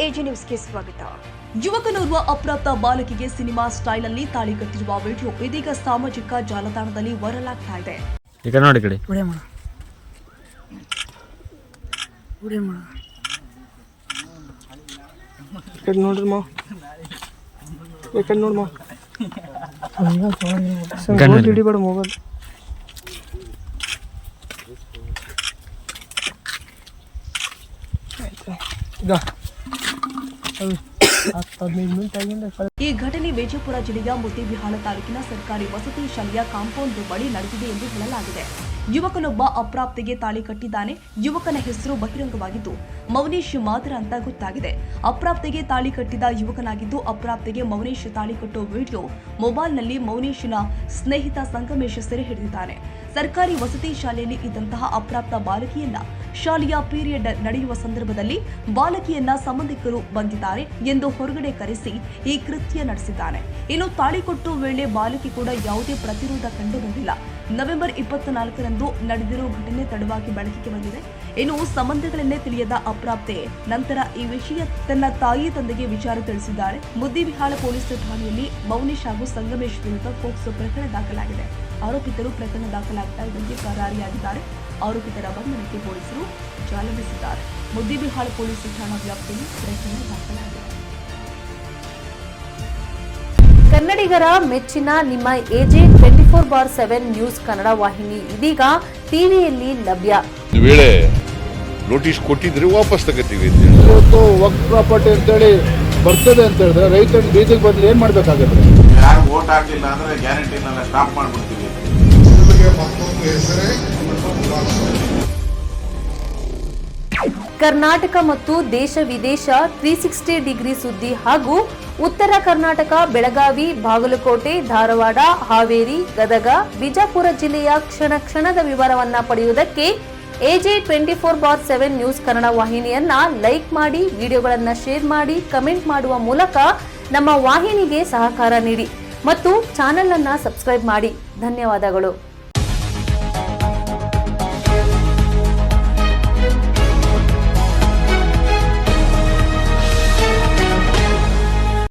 AG ನ್ಯೂಸ್ಗೆ ಸ್ವಾಗತ. ಯುವಕನೋರ್ವ ಅಪ್ರಾಪ್ತ ಬಾಲಕಿಗೆ ಸಿನಿಮಾ ಸ್ಟೈಲ್ ಅಲ್ಲಿ ತಾಳಿ ಕಟ್ಟಿರುವ ವಿಡಿಯೋ ಇದೀಗ ಸಾಮಾಜಿಕ ಜಾಲತಾಣದಲ್ಲಿ ವೈರಲ್ ಆಗ್ತಾ ಇದೆ. ಈಗ ನೋಡಿ ಕಡೆ ನೋಡ್ರಿ ಮಾ ನೋಡ್ಮ ಹಿಡಿಬೇಡ ಮೊಬೈಲ್. ಈ ಘಟನೆ ವಿಜಯಪುರ ಜಿಲ್ಲೆಯ ಮುದ್ದೇಬಿಹಾಳ ತಾಲೂಕಿನ ಸರ್ಕಾರಿ ವಸತಿ ಶಾಲೆಯ ಕಾಂಪೌಂಡ್ ಬಳಿ ನಡೆದಿದೆ ಎಂದು ಹೇಳಲಾಗಿದೆ. ಯುವಕನೊಬ್ಬ ಅಪ್ರಾಪ್ತೆಗೆ ತಾಳಿ ಕಟ್ಟಿದ್ದಾನೆ. ಯುವಕನ ಹೆಸರು ಬಹಿರಂಗವಾಗಿದ್ದು ಮೌನೇಶ್ ಮಾತ್ರ ಅಂತ ಗೊತ್ತಾಗಿದೆ. ಅಪ್ರಾಪ್ತೆಗೆ ತಾಳಿ ಕಟ್ಟಿದ ಯುವಕನಾಗಿದ್ದು ಅಪ್ರಾಪ್ತೆಗೆ ಮೌನೇಶ್ ತಾಳಿ ಕಟ್ಟೋ ವಿಡಿಯೋ ಮೊಬೈಲ್ನಲ್ಲಿ ಮೌನೇಶ್ನ ಸ್ನೇಹಿತ ಸಂಗಮೇಶ್ ಸೆರೆ ಹಿಡಿದಿದ್ದಾನೆ. ಸರ್ಕಾರಿ ವಸತಿ ಶಾಲೆಯಲ್ಲಿ ಇದ್ದಂತಹ ಅಪ್ರಾಪ್ತ ಬಾಲಕಿಯನ್ನ ಶಾಲೆಯ ಪೀರಿಯಡ್ ನಡೆಯುವ ಸಂದರ್ಭದಲ್ಲಿ ಬಾಲಕಿಯನ್ನ ಸಂಬಂಧಿಕರು ಬಂದಿದ್ದಾರೆ ಎಂದು ಹೊರಗಡೆ ಕರೆಸಿ ಈ ಕೃತ್ಯ ನಡೆಸಿದ್ದಾನೆ. ಇನ್ನು ತಾಳಿ ಕೊಟ್ಟು ವೇಳೆ ಬಾಲಕಿ ಕೂಡ ಯಾವುದೇ ಪ್ರತಿರೋಧ ಕಂಡುಬಂದಿಲ್ಲ. ನವೆಂಬರ್ 24ರಂದು ನಡೆದಿರುವ ಘಟನೆ ತಡವಾಗಿ ಬೆಳಕಿಗೆ ಬಂದಿದೆ. ಇನ್ನು ಸಂಬಂಧಗಳನ್ನೇ ತಿಳಿಯದ ಅಪ್ರಾಪ್ತೆ ನಂತರ ಈ ವಿಷಯ ತನ್ನ ತಾಯಿ ತಂದೆಗೆ ವಿಚಾರ ತಿಳಿಸಿದ್ದಾರೆ. ಮುದ್ದೇಬಿಹಾಳ ಪೊಲೀಸ್ ಠಾಣೆಯಲ್ಲಿ ಮೌನೇಶ್ ಹಾಗೂ ಸಂಗಮೇಶ್ ವಿರುದ್ಧ ಪೋಕ್ಸೋ ಪ್ರಕರಣ ದಾಖಲಾಗಿದೆ. ಆರೋಪಿತರು ಪ್ರಕರಣ ದಾಖಲಾಗ್ತಾ ಇದ್ದಂತೆ ಪರಾರಿಯಾಗಿದ್ದಾರೆ. ಆರೋಪಿತರ ಬಂಧನಕ್ಕೆ ಪೊಲೀಸರು ಜಾಲವಿಸಿದ್ದಾರೆ. ಮುದ್ದೇಬಿಹಾಳ ಪೊಲೀಸ್ ಠಾಣಾ ವ್ಯಾಪ್ತಿಯಲ್ಲಿ ಪ್ರಕರಣ ದಾಖಲಾಗಿದೆ. ಕನ್ನಡಿಗರ ಮೆಚ್ಚಿನ ನಿಮ್ಮ ಎಜೆ 24/7 ನ್ಯೂಸ್ ಕನ್ನಡ ವಾಹಿನಿ ಇದೀಗ ಟಿವಿಯಲ್ಲಿ ಲಭ್ಯ. ವೇಳೆ ನೋಟಿಸ್ ಕೊಟ್ಟಿದ್ರೆ ವಾಪಸ್ ತಗೋತೀವಿ. ಇವತ್ತು ವಕ್ಫ್ ಪ್ರಾಪರ್ಟಿ ಅಂತೇಳಿ ಬರ್ತದೆ ಅಂತ ಹೇಳಿದ್ರೆ ರೈತರ ಬೀದಿಗೆ ಬಂದ್ರೆ ಏನ್ ಮಾಡ್ಬೇಕಾಗುತ್ತೆ? ಯಾರು ವೋಟ್ ಹಾಕಿಲ್ಲ ಅಂದ್ರೆ ಗ್ಯಾರಂಟಿನೆಲ್ಲ ಸ್ಟಾಪ್ ಮಾಡ್ಬಿಡ್ತೀವಿ. ಕರ್ನಾಟಕ ಮತ್ತು ದೇಶ ವಿದೇಶ 360 ಡಿಗ್ರಿ ಸುದ್ದಿ ಹಾಗೂ ಉತ್ತರ ಕರ್ನಾಟಕ, ಬೆಳಗಾವಿ, ಬಾಗಲಕೋಟೆ, ಧಾರವಾಡ, ಹಾವೇರಿ, ಗದಗ, ಬಿಜಾಪುರ ಜಿಲ್ಲೆಯ ಕ್ಷಣ ಕ್ಷಣದ ವಿವರವನ್ನ ಪಡೆಯುವುದಕ್ಕೆ ಎಜೆ 24/7 ನ್ಯೂಸ್ ಕನ್ನಡ ವಾಹಿನಿಯನ್ನ ಲೈಕ್ ಮಾಡಿ, ವಿಡಿಯೋಗಳನ್ನ ಶೇರ್ ಮಾಡಿ, ಕಮೆಂಟ್ ಮಾಡುವ ಮೂಲಕ ನಮ್ಮ ವಾಹಿನಿಗೆ ಸಹಕಾರ ನೀಡಿ ಮತ್ತು ಚಾನೆಲ್ ಅನ್ನ ಸಬ್ಸ್ಕ್ರೈಬ್ ಮಾಡಿ. ಧನ್ಯವಾದಗಳು.